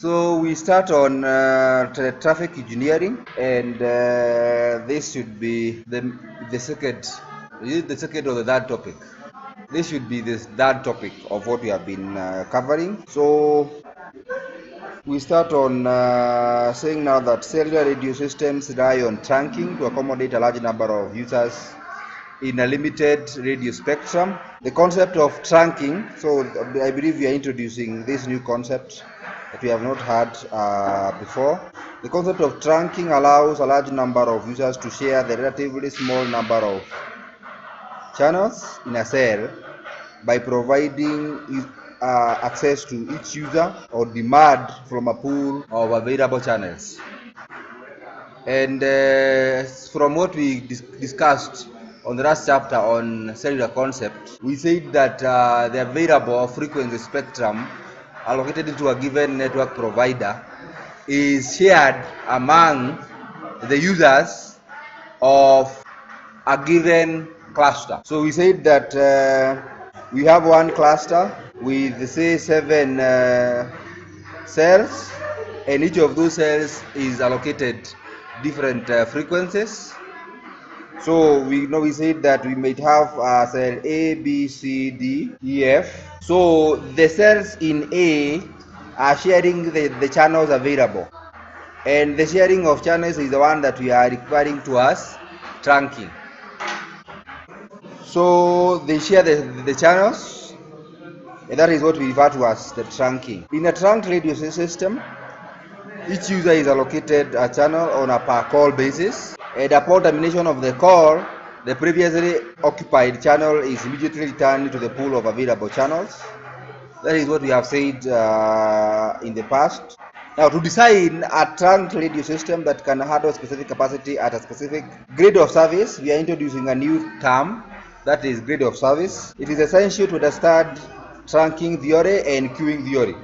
So we start on Teletraffic Engineering, and this should be the second, is it the second or the third topic? This should be the third topic of what we have been covering. So we start on saying now that cellular radio systems rely on trunking to accommodate a large number of users in a limited radio spectrum. The concept of trunking, so I believe we are introducing this new concept that we have not had before. The concept of trunking allows a large number of users to share the relatively small number of channels in a cell by providing access to each user or demand from a pool of available channels. And from what we discussed on the last chapter on cellular concept, we said that the available frequency spectrum allocated to a given network provider is shared among the users of a given cluster. So we said that we have one cluster with, say, 7 cells, and each of those cells is allocated different frequencies. So we said that we might have cell A, B, C, D, E, F. So the cells in A are sharing the channels available, and the sharing of channels is the one that we are referring to as trunking. So they share the channels, and that is what we refer to as the trunking. In a trunked radio system, each user is allocated a channel on a per call basis, and upon termination of the call, the previously occupied channel is immediately returned to the pool of available channels. That is what we have said in the past. Now, to design a trunked radio system that can handle specific capacity at a specific grade of service, we are introducing a new term, that is grade of service. It is essential to understand trunking theory and queuing theory.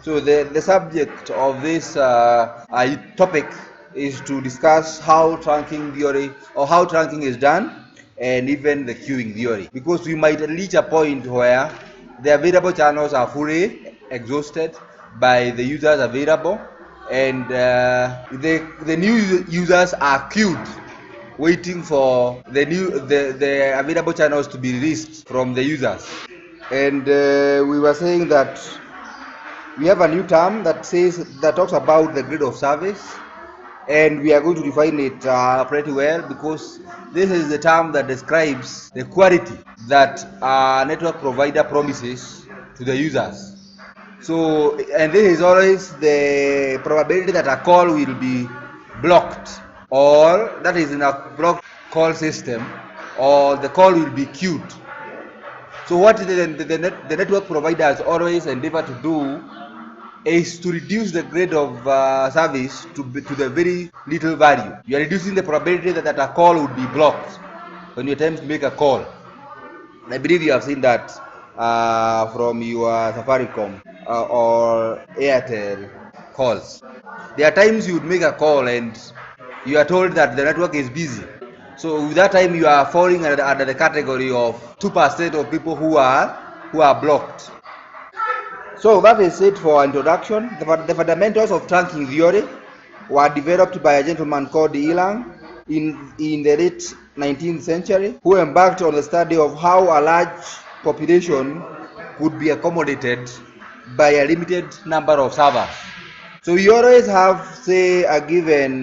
So the subject of this topic is to discuss how trunking theory, or how trunking is done, and even the queuing theory, because we might reach a point where the available channels are fully exhausted by the users available, and the new users are queued, waiting for the available channels to be released from the users. And we were saying that we have a new term that talks about the grade of service, and we are going to define it pretty well, because this is the term that describes the quality that a network provider promises to the users. So, and this is always the probability that a call will be blocked, or that is in a blocked call system, or the call will be queued. So what the network providers always endeavor to do is to reduce the grade of service to the very little value. You are reducing the probability that a call would be blocked when you attempt to make a call. I believe you have seen that from your Safaricom or Airtel calls. There are times you would make a call and you are told that the network is busy. So with that time you are falling under the category of 2% of people who are blocked. So that is it for introduction. The fundamentals of trunking theory were developed by a gentleman called Elang in the late 19th century, who embarked on the study of how a large population could be accommodated by a limited number of servers. So you always have, say, a given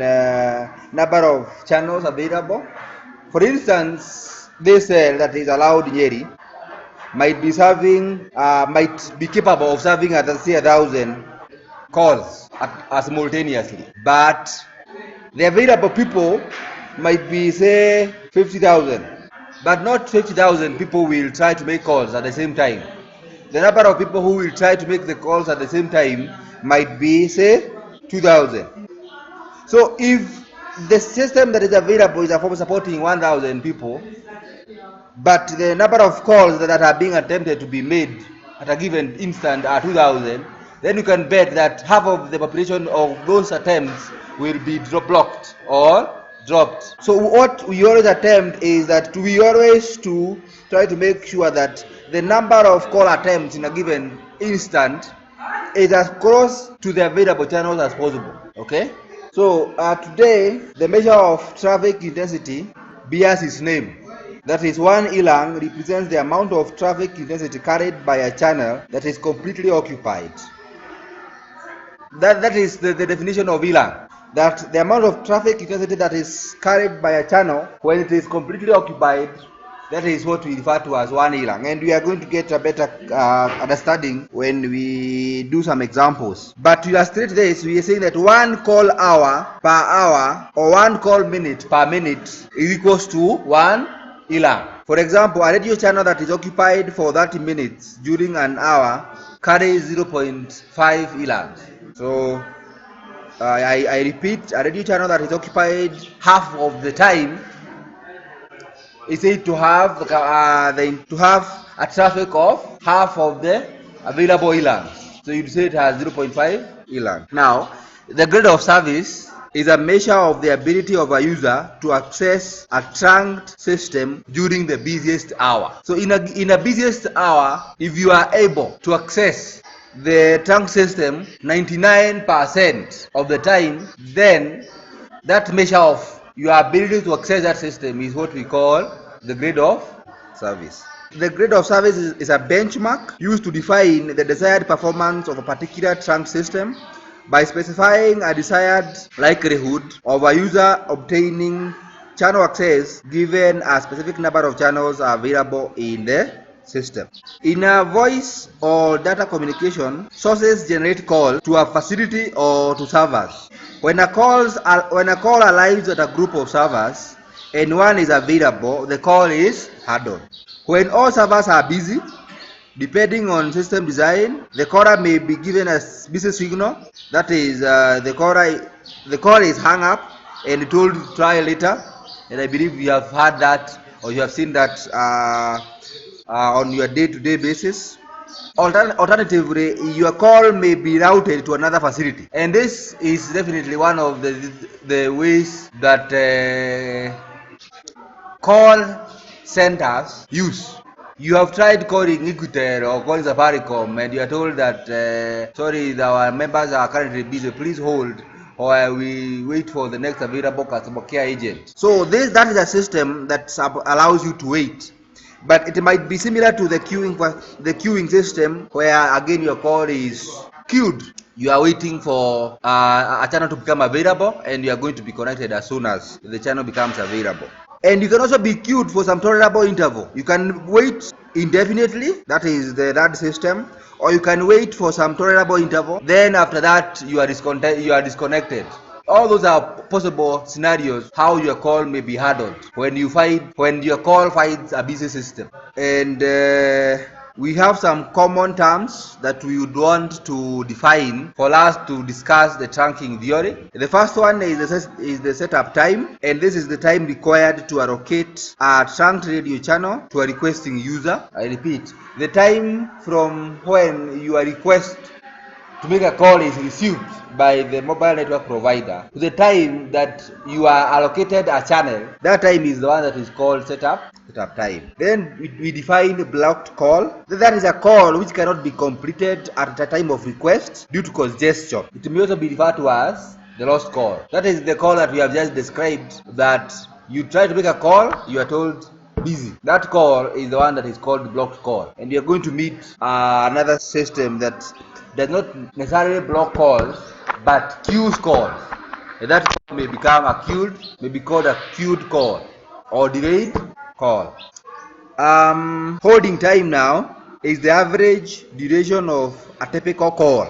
number of channels available. For instance, this cell that is allowed Nyeri might be capable of serving at say 1,000 calls simultaneously, but the available people might be, say, 50,000, but not 50,000 people will try to make calls at the same time. The number of people who will try to make the calls at the same time might be, say, 2,000. So if the system that is available is supporting 1,000 people, but the number of calls that are being attempted to be made at a given instant are 2,000, then you can bet that half of the population of those attempts will be blocked or dropped. So what we always attempt is that we always to try to make sure that the number of call attempts in a given instant is as close to the available channels as possible. Okay, so today the measure of traffic intensity bears its name. That is, one elang represents the amount of traffic intensity carried by a channel that is completely occupied. That is the definition of elang. That the amount of traffic intensity that is carried by a channel when it is completely occupied, that is what we refer to as one elang. And we are going to get a better understanding when we do some examples. But to illustrate this, we are saying that one call hour per hour or one call minute per minute is equals to one elang. For example, a radio channel that is occupied for 30 minutes during an hour carries 0.5 elangs. So I repeat, a radio channel that is occupied half of the time is said to have a traffic of half of the available elangs. So you'd say it has 0.5 elang. Now, the grade of service is a measure of the ability of a user to access a trunked system during the busiest hour. So in a busiest hour, if you are able to access the trunk system 99% of the time, then that measure of your ability to access that system is what we call the grade of service. The grade of service is a benchmark used to define the desired performance of a particular trunk system by specifying a desired likelihood of a user obtaining channel access given a specific number of channels available in the system. In a voice or data communication, sources generate calls to a facility or to servers. When a call arrives at a group of servers and one is available, the call is handled. When all servers are busy, depending on system design, the caller may be given a busy signal. That is, the call is hung up and told to try later. And I believe you have heard that or you have seen that on your day-to-day basis. Alternatively, your call may be routed to another facility, and this is definitely one of the ways that call centers use. You have tried calling Equitel or calling Safaricom, and you are told that sorry, our members are currently busy, please hold or we wait for the next available customer care agent. So that is a system that allows you to wait. But it might be similar to the queuing system, where again your call is queued. You are waiting for a channel to become available, and you are going to be connected as soon as the channel becomes available. And you can also be queued for some tolerable interval. You can wait indefinitely, that is the third system, or you can wait for some tolerable interval. Then after that, you are disconnected. All those are possible scenarios how your call may be handled when your call finds a busy system. And we have some common terms that we would want to define for us to discuss the trunking theory. The first one is the setup time, and this is the time required to allocate a trunked radio channel to a requesting user. I repeat, the time from when your request to make a call is received by the mobile network provider to the time that you are allocated a channel. That time is the one that is called setup time. Then we define blocked call. That is a call which cannot be completed at the time of request due to congestion. It may also be referred to as the lost call. That is the call that we have just described, that you try to make a call, you are told busy. That call is the one that is called blocked call. And you are going to meet another system that does not necessarily block calls but queues calls. And that call may be called a queued call or delayed call. Holding time now is the average duration of a typical call.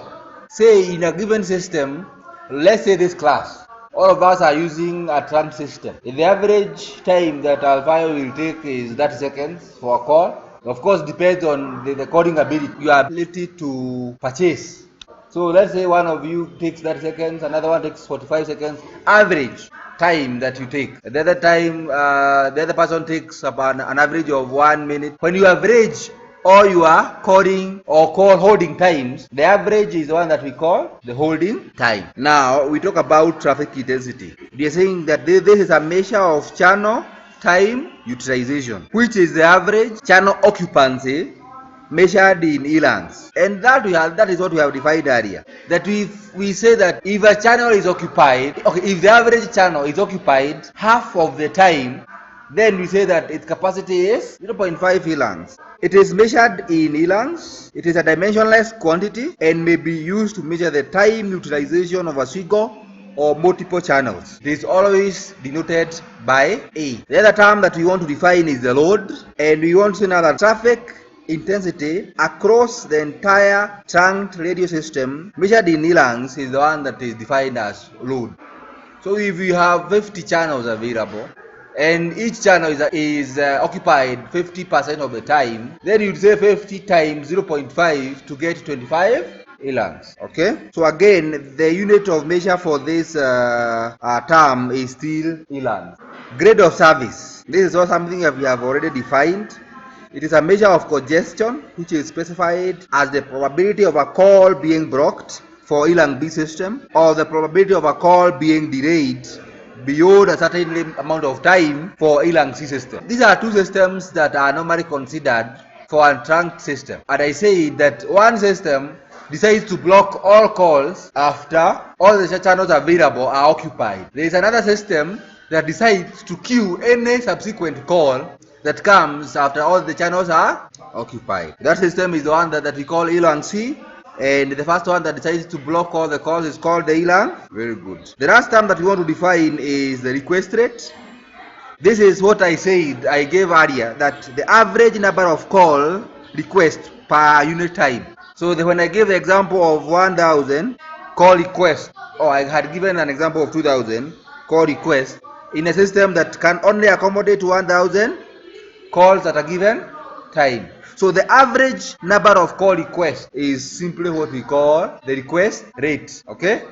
Say in a given system, let's say this class, all of us are using a trunk system. The average time that Alpha will take is 30 seconds for a call. Of course, depends on the calling ability, your ability to purchase. So let's say one of you takes 30 seconds, another one takes 45 seconds, average time that you take. The other person takes about an average of 1 minute. When you average all your calling or call holding times, the average is the one that we call the holding time. Now we talk about traffic intensity. We are saying that this is a measure of channel time utilization, which is the average channel occupancy measured in elans. And that is what we have defined earlier. That we say that if a channel is occupied, okay, if the average channel is occupied half of the time, then we say that its capacity is 0.5 elans. It is measured in elans. It is a dimensionless quantity and may be used to measure the time utilization of a single or multiple channels. It is always denoted by A. The other term that we want to define is the load, and we want to know that traffic intensity across the entire trunked radio system measured in elans is the one that is defined as load. So if you have 50 channels available and each channel is occupied 50% of the time, then you'd say 50 times 0.5 to get 25 elans. Okay, so again the unit of measure for this term is still elans. Grade of service, this is also something that we have already defined. It is a measure of congestion which is specified as the probability of a call being blocked for elang B system or the probability of a call being delayed beyond a certain amount of time for elang C system. These are two systems that are normally considered for a trunked system. And I say that one system decides to block all calls after all the channels available are occupied. There is another system that decides to queue any subsequent call that comes after all the channels are occupied. That system is the one that we call elang C, and the first one that decides to block all the calls is called the elang. Very good. The last term that we want to define is the request rate. This is what I said, I gave earlier, that the average number of call requests per unit time. So when I gave the example of 1000 call requests, or I had given an example of 2000 call requests in a system that can only accommodate 1000 calls at a given time. So the average number of call requests is simply what we call the request rate. Okay,